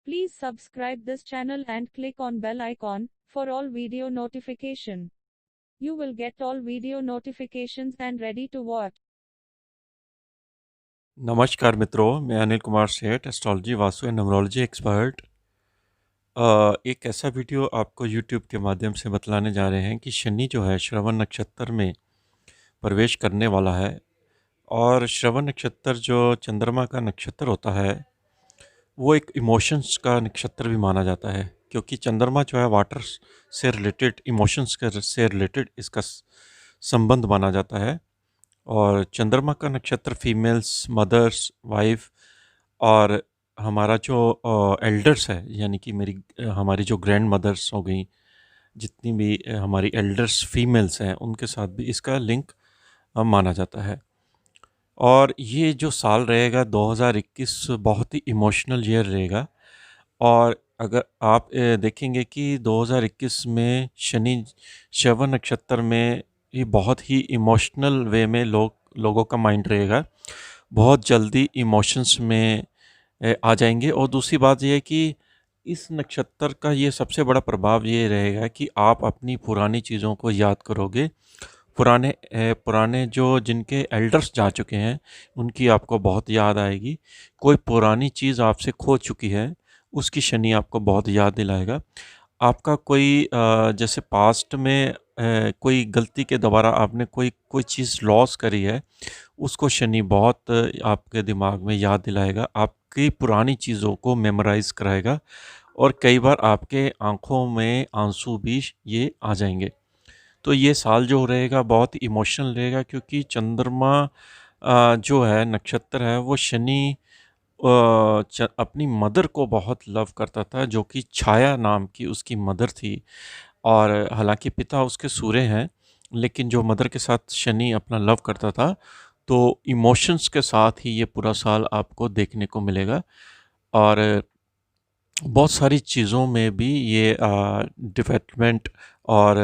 Please subscribe this channel and click on bell icon for all video notification. You will get all video notifications and ready to watch. नमस्कार मित्रों, मैं अनिल कुमार सेठ, astrology, vastu and numerology expert. एक ऐसा video आपको YouTube के माध्यम से बतलाने जा रहे हैं कि शनि जो है श्रवण नक्षत्र में प्रवेश करने वाला है। और श्रवण नक्षत्र जो चंद्रमा का नक्षत्र होता है वो एक इमोशंस का नक्षत्र भी माना जाता है, क्योंकि चंद्रमा जो है वाटर से रिलेटेड, इमोशंस से रिलेटेड इसका संबंध माना जाता है। और चंद्रमा का नक्षत्र फीमेल्स, मदर्स, वाइफ और हमारा जो एल्डर्स है, यानी कि हमारी जो ग्रैंड मदर्स हो गई, जितनी भी हमारी एल्डर्स फीमेल्स हैं, उनके साथ भी इसका लिंक माना जाता है। और ये जो साल रहेगा 2021 बहुत ही इमोशनल ईयर रहेगा। और अगर आप देखेंगे कि 2021 में शनि श्रवण नक्षत्र में ये बहुत ही इमोशनल वे में लोगों का माइंड रहेगा, बहुत जल्दी इमोशंस में आ जाएंगे। और दूसरी बात यह है कि इस नक्षत्र का ये सबसे बड़ा प्रभाव ये रहेगा कि आप अपनी पुरानी चीज़ों को याद करोगे। पुराने जो जिनके एल्डर्स जा चुके हैं उनकी आपको बहुत याद आएगी। कोई पुरानी चीज़ आपसे खो चुकी है उसकी शनि आपको बहुत याद दिलाएगा। आपका कोई जैसे पास्ट में कोई गलती के द्वारा आपने कोई चीज़ लॉस करी है, उसको शनि बहुत आपके दिमाग में याद दिलाएगा, आपकी पुरानी चीज़ों को मेमोराइज़ कराएगा। और कई बार आपके आंखों में आंसू भी ये आ जाएंगे। तो ये साल जो रहेगा बहुत इमोशनल रहेगा, क्योंकि चंद्रमा जो है नक्षत्र है वो शनि अपनी मदर को बहुत लव करता था, जो कि छाया नाम की उसकी मदर थी। और हालांकि पिता उसके सूर्य हैं, लेकिन जो मदर के साथ शनि अपना लव करता था, तो इमोशंस के साथ ही ये पूरा साल आपको देखने को मिलेगा। और बहुत सारी चीज़ों में भी ये डेवलपमेंट और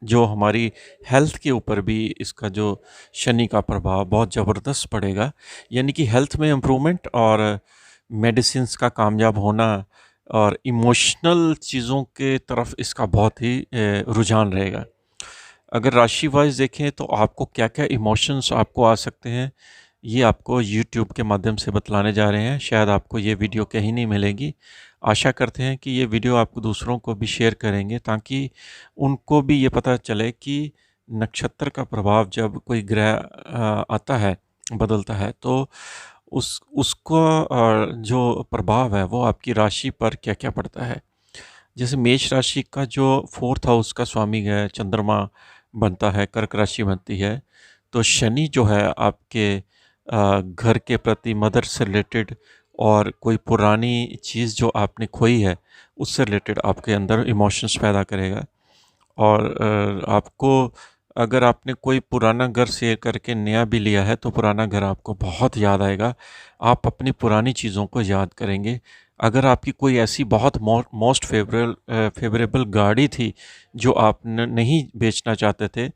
जो हमारी हेल्थ के ऊपर भी इसका जो शनि का प्रभाव बहुत ज़बरदस्त पड़ेगा। यानी कि हेल्थ में इम्प्रूवमेंट और मेडिसिन्स का कामयाब होना और इमोशनल चीज़ों के तरफ इसका बहुत ही रुझान रहेगा। अगर राशि वाइज देखें तो आपको क्या क्या इमोशंस आपको आ सकते हैं, ये आपको यूट्यूब के माध्यम से बतलाने जा रहे हैं। शायद आपको ये वीडियो कहीं नहीं मिलेगी। आशा करते हैं कि ये वीडियो आपको दूसरों को भी शेयर करेंगे, ताकि उनको भी ये पता चले कि नक्षत्र का प्रभाव जब कोई ग्रह आता है, बदलता है, तो उसको जो प्रभाव है वो आपकी राशि पर क्या क्या पड़ता है। जैसे मेष राशि का जो 4th हाउस का स्वामी है चंद्रमा बनता है, कर्क राशि बनती है। तो शनि जो है आपके घर के प्रति, मदर से रिलेटेड, और कोई पुरानी चीज़ जो आपने खोई है उससे रिलेटेड आपके अंदर इमोशंस पैदा करेगा। और आपको, अगर आपने कोई पुराना घर शेयर करके नया भी लिया है तो पुराना घर आपको बहुत याद आएगा। आप अपनी पुरानी चीज़ों को याद करेंगे। अगर आपकी कोई ऐसी बहुत मोस्ट फेवरेबल गाड़ी थी जो आप नहीं बेचना चाहते थे,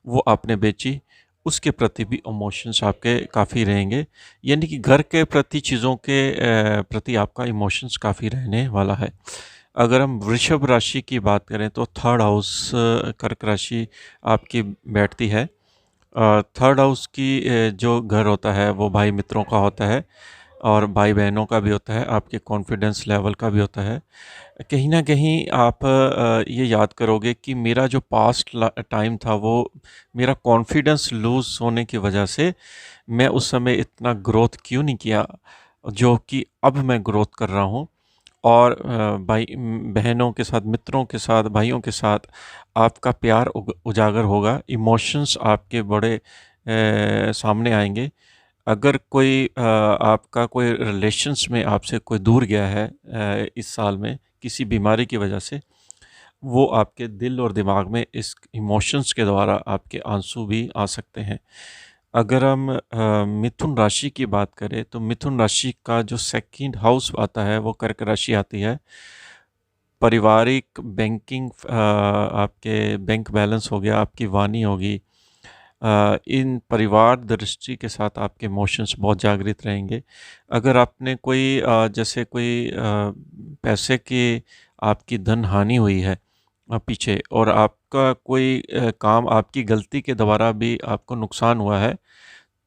वो आपने बेची, उसके प्रति भी इमोशंस आपके काफ़ी रहेंगे। यानी कि घर के प्रति, चीज़ों के प्रति आपका इमोशंस काफ़ी रहने वाला है। अगर हम वृषभ राशि की बात करें तो 3rd हाउस कर्क राशि आपकी बैठती है। 3rd हाउस की जो घर होता है वो भाई मित्रों का होता है, और भाई बहनों का भी होता है, आपके कॉन्फिडेंस लेवल का भी होता है। कहीं ना कहीं आप ये याद करोगे कि मेरा जो पास्ट टाइम था वो मेरा कॉन्फिडेंस लूज़ होने की वजह से मैं उस समय इतना ग्रोथ क्यों नहीं किया, जो कि अब मैं ग्रोथ कर रहा हूँ। और भाई बहनों के साथ, मित्रों के साथ, भाइयों के साथ आपका प्यार उजागर होगा। इमोशंस आपके बड़े सामने आएंगे। अगर कोई आपका कोई रिलेशंस में आपसे कोई दूर गया है इस साल में किसी बीमारी की वजह से, वो आपके दिल और दिमाग में इस इमोशंस के द्वारा आपके आंसू भी आ सकते हैं। अगर हम मिथुन राशि की बात करें तो मिथुन राशि का जो 2nd हाउस आता है वो कर्क राशि आती है। पारिवारिक, बैंकिंग, आपके बैंक बैलेंस हो गया, आपकी वाणी होगी, इन परिवार दृष्टि के साथ आपके इमोशंस बहुत जागृत रहेंगे। अगर आपने कोई जैसे कोई पैसे की आपकी धन हानि हुई है पीछे, और आपका कोई काम आपकी गलती के द्वारा भी आपको नुकसान हुआ है,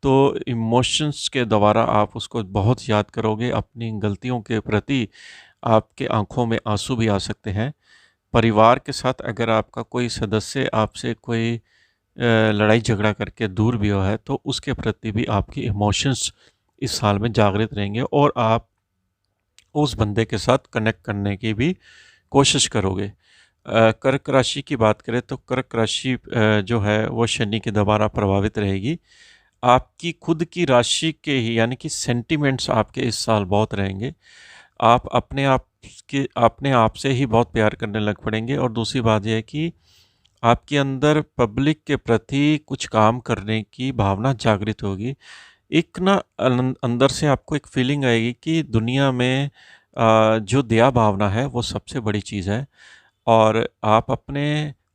तो इमोशंस के द्वारा आप उसको बहुत याद करोगे। अपनी गलतियों के प्रति आपके आंखों में आंसू भी आ सकते हैं। परिवार के साथ अगर आपका कोई सदस्य आपसे कोई लड़ाई झगड़ा करके दूर भी हुआ है, तो उसके प्रति भी आपकी इमोशंस इस साल में जागृत रहेंगे और आप उस बंदे के साथ कनेक्ट करने की भी कोशिश करोगे। कर्क राशि की बात करें तो कर्क राशि जो है वो शनि के द्वारा प्रभावित रहेगी। आपकी खुद की राशि के ही यानी कि सेंटिमेंट्स आपके इस साल बहुत रहेंगे। आप अपने आप से ही बहुत प्यार करने लग पड़ेंगे। और दूसरी बात यह है कि आपके अंदर पब्लिक के प्रति कुछ काम करने की भावना जागृत होगी। एक ना अंदर से आपको एक फीलिंग आएगी कि दुनिया में जो दया भावना है वो सबसे बड़ी चीज़ है। और आप अपने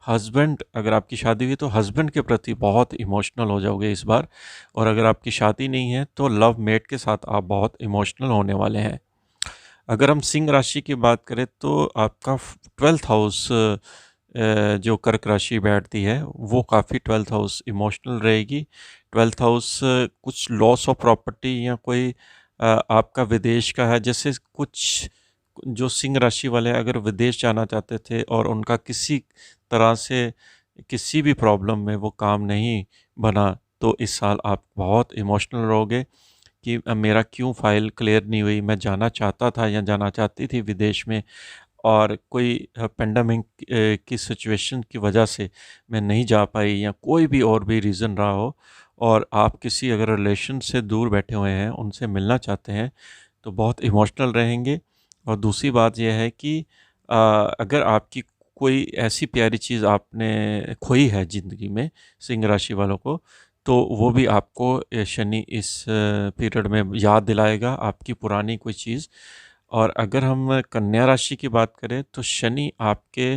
हस्बैंड, अगर आपकी शादी हुई तो हस्बैंड के प्रति बहुत इमोशनल हो जाओगे इस बार। और अगर आपकी शादी नहीं है तो लव मेट के साथ आप बहुत इमोशनल होने वाले हैं। अगर हम सिंह राशि की बात करें तो आपका 12th हाउस जो कर्क राशि बैठती है वो काफ़ी 12th हाउस इमोशनल रहेगी। 12th हाउस कुछ लॉस ऑफ प्रॉपर्टी या कोई आपका विदेश का है। जैसे कुछ जो सिंह राशि वाले अगर विदेश जाना चाहते थे और उनका किसी तरह से किसी भी प्रॉब्लम में वो काम नहीं बना, तो इस साल आप बहुत इमोशनल रहोगे कि मेरा क्यों फ़ाइल क्लियर नहीं हुई, मैं जाना चाहता था या जाना चाहती थी विदेश में, और कोई पेंडेमिक की सिचुएशन की वजह से मैं नहीं जा पाई या कोई भी और भी रीज़न रहा हो, और आप किसी अगर रिलेशन से दूर बैठे हुए हैं, उनसे मिलना चाहते हैं, तो बहुत इमोशनल रहेंगे। और दूसरी बात यह है कि अगर आपकी कोई ऐसी प्यारी चीज़ आपने खोई है ज़िंदगी में, सिंह राशि वालों को, तो वो भी आपको शनि इस पीरियड में याद दिलाएगा आपकी पुरानी कोई चीज़। और अगर हम कन्या राशि की बात करें तो शनि आपके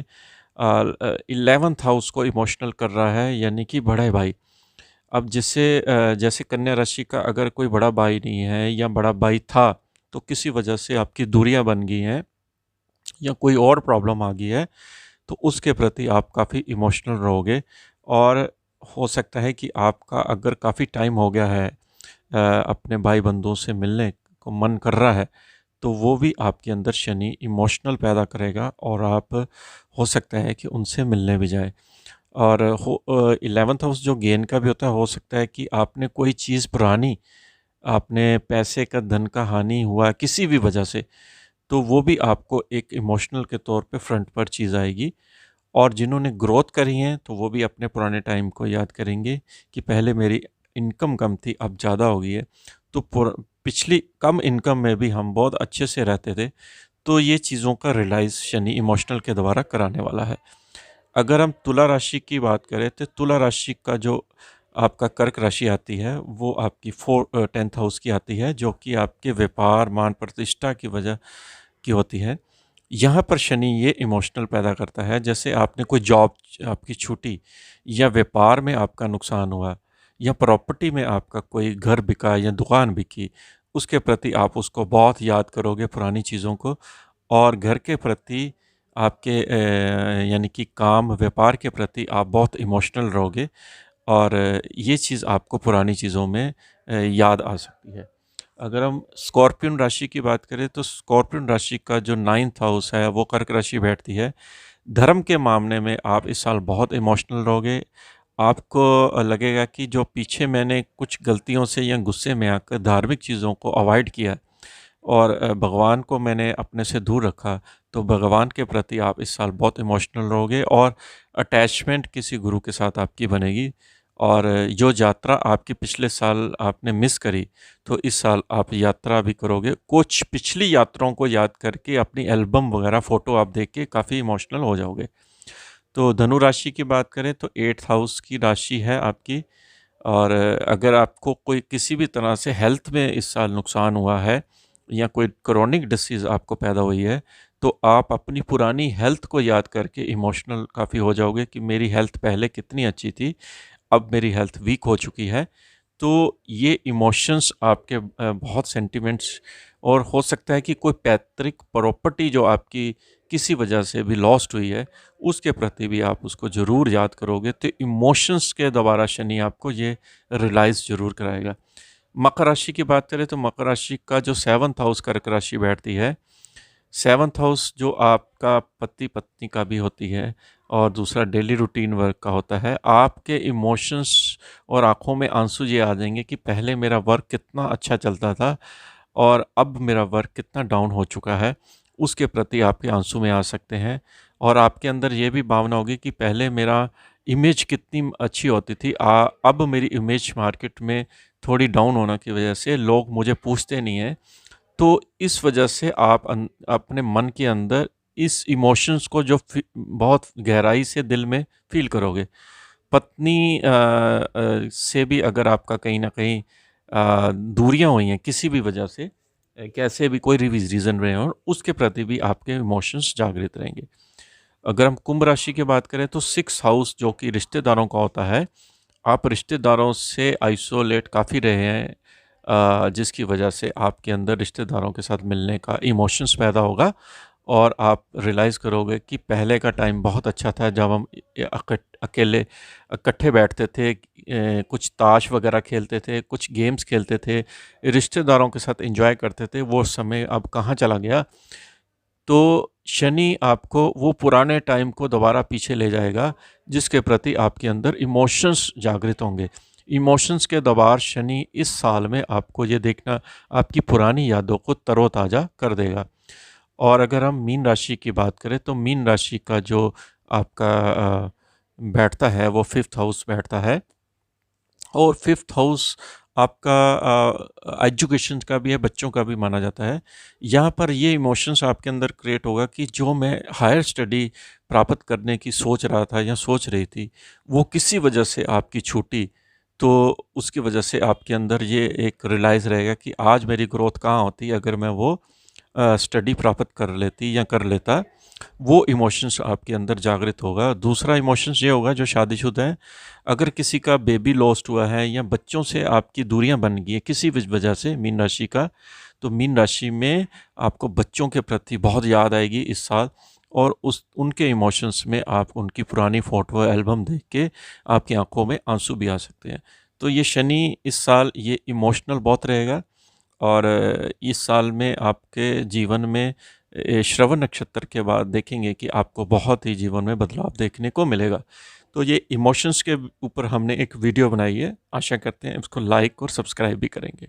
11th हाउस को इमोशनल कर रहा है, यानी कि बड़े भाई। अब जैसे कन्या राशि का अगर कोई बड़ा भाई नहीं है या बड़ा भाई था, तो किसी वजह से आपकी दूरियां बन गई हैं या कोई और प्रॉब्लम आ गई है, तो उसके प्रति आप काफ़ी इमोशनल रहोगे। और हो सकता है कि आपका अगर काफ़ी टाइम हो गया है अपने भाई बंधुओं से मिलने को मन कर रहा है, तो वो भी आपके अंदर शनि इमोशनल पैदा करेगा और आप हो सकता है कि उनसे मिलने भी जाए। और 11th हाउस जो गेन का भी होता है, हो सकता है कि आपने कोई चीज़ पुरानी, आपने पैसे का धन का हानि हुआ किसी भी वजह से, तो वो भी आपको एक इमोशनल के तौर पे फ्रंट पर चीज़ आएगी। और जिन्होंने ग्रोथ करी हैं तो वो भी अपने पुराने टाइम को याद करेंगे कि पहले मेरी इनकम कम थी, अब ज़्यादा हो गई है, तो पिछली कम इनकम में भी हम बहुत अच्छे से रहते थे। तो ये चीज़ों का रियलाइज़ शनि इमोशनल के द्वारा कराने वाला है। अगर हम तुला राशि की बात करें तो तुला राशि का जो आपका कर्क राशि आती है वो आपकी 10th हाउस की आती है, जो कि आपके व्यापार मान प्रतिष्ठा की वजह की होती है। यहाँ पर शनि ये इमोशनल पैदा करता है, जैसे आपने कोई जॉब आपकी छूटी या व्यापार में आपका नुकसान हुआ या प्रॉपर्टी में आपका कोई घर बिका या दुकान बिकी, उसके प्रति आप उसको बहुत याद करोगे पुरानी चीज़ों को। और घर के प्रति आपके यानी कि काम व्यापार के प्रति आप बहुत इमोशनल रहोगे, और ये चीज़ आपको पुरानी चीज़ों में याद आ सकती है। अगर हम स्कॉर्पियन राशि की बात करें तो स्कॉर्पियन राशि का जो 9th हाउस है वो कर्क राशि बैठती है। धर्म के मामले में आप इस साल बहुत इमोशनल रहोगे। आपको लगेगा कि जो पीछे मैंने कुछ गलतियों से या गुस्से में आकर धार्मिक चीज़ों को अवॉइड किया और भगवान को मैंने अपने से दूर रखा, तो भगवान के प्रति आप इस साल बहुत इमोशनल रहोगे और अटैचमेंट किसी गुरु के साथ आपकी बनेगी। और जो यात्रा आपकी पिछले साल आपने मिस करी, तो इस साल आप यात्रा भी करोगे। कुछ पिछली यात्राओं को याद करके अपनी एल्बम वगैरह फ़ोटो आप देख के काफ़ी इमोशनल हो जाओगे। तो धनु राशि की बात करें तो 8th हाउस की राशि है आपकी। और अगर आपको कोई किसी भी तरह से हेल्थ में इस साल नुकसान हुआ है या कोई क्रोनिक डिसीज़ आपको पैदा हुई है, तो आप अपनी पुरानी हेल्थ को याद करके इमोशनल काफ़ी हो जाओगे कि मेरी हेल्थ पहले कितनी अच्छी थी, अब मेरी हेल्थ वीक हो चुकी है। तो ये इमोशंस आपके बहुत सेंटिमेंट्स, और हो सकता है कि कोई पैतृक प्रॉपर्टी जो आपकी किसी वजह से भी लॉस्ट हुई है, उसके प्रति भी आप उसको ज़रूर याद करोगे। तो इमोशंस के दोबारा शनि आपको ये रियलाइज़ ज़रूर कराएगा। मकर राशि की बात करें तो मकर राशि का जो 7th हाउस कर्क राशि बैठती है, 7th हाउस जो आपका पति पत्नी का भी होती है और दूसरा डेली रूटीन वर्क का होता है। आपके इमोशंस और आंखों में आंसू ये आ जाएंगे कि पहले मेरा वर्क कितना अच्छा चलता था और अब मेरा वर्क कितना डाउन हो चुका है, उसके प्रति आपके आंसू में आ सकते हैं। और आपके अंदर ये भी भावना होगी कि पहले मेरा इमेज कितनी अच्छी होती थी, अब मेरी इमेज मार्केट में थोड़ी डाउन होने की वजह से लोग मुझे पूछते नहीं हैं। तो इस वजह से आप अपने मन के अंदर इस इमोशंस को जो बहुत गहराई से दिल में फील करोगे। पत्नी से भी अगर आपका कहीं ना कहीं दूरियां हुई हैं किसी भी वजह से, कैसे भी कोई रीज़न रहे हों, उसके प्रति भी आपके इमोशंस जागृत रहेंगे। अगर हम कुंभ राशि की बात करें तो 6th हाउस जो कि रिश्तेदारों का होता है, आप रिश्तेदारों से आइसोलेट काफ़ी रहे हैं, जिसकी वजह से आपके अंदर रिश्तेदारों के साथ मिलने का इमोशंस पैदा होगा और आप रियलाइज़ करोगे कि पहले का टाइम बहुत अच्छा था जब हम अकेले इकट्ठे बैठते थे, कुछ ताश वगैरह खेलते थे, कुछ गेम्स खेलते थे, रिश्तेदारों के साथ एंजॉय करते थे। वो समय अब कहाँ चला गया? तो शनि आपको वो पुराने टाइम को दोबारा पीछे ले जाएगा, जिसके प्रति आपके अंदर इमोशंस जागृत होंगे। इमोशंस के दबार शनि इस साल में आपको ये देखना आपकी पुरानी यादों को तरोताज़ा कर देगा। और अगर हम मीन राशि की बात करें तो मीन राशि का जो आपका बैठता है वो 5th हाउस बैठता है, और 5th हाउस आपका एजुकेशन का भी है, बच्चों का भी माना जाता है। यहाँ पर ये इमोशंस आपके अंदर क्रिएट होगा कि जो मैं हायर स्टडी प्राप्त करने की सोच रहा था या सोच रही थी, वो किसी वजह से आपकी छूटी। तो उसकी वजह से आपके अंदर ये एक रियलाइज़ रहेगा कि आज मेरी ग्रोथ कहाँ होती अगर मैं वो स्टडी प्राप्त कर लेती या कर लेता। वो इमोशंस आपके अंदर जागृत होगा। दूसरा इमोशंस ये होगा जो शादीशुदा है, अगर किसी का बेबी लॉस्ट हुआ है या बच्चों से आपकी दूरियां बन गई है किसी वजह से मीन राशि का, तो मीन राशि में आपको बच्चों के प्रति बहुत याद आएगी इस साल, और उनके इमोशंस में आप उनकी पुरानी फ़ोटो एल्बम देख के आपकी आंखों में आंसू भी आ सकते हैं। तो ये शनि इस साल ये इमोशनल बहुत रहेगा, और इस साल में आपके जीवन में श्रवण नक्षत्र के बाद देखेंगे कि आपको बहुत ही जीवन में बदलाव देखने को मिलेगा। तो ये इमोशंस के ऊपर हमने एक वीडियो बनाई है, आशा करते हैं इसको लाइक और सब्सक्राइब भी करेंगे।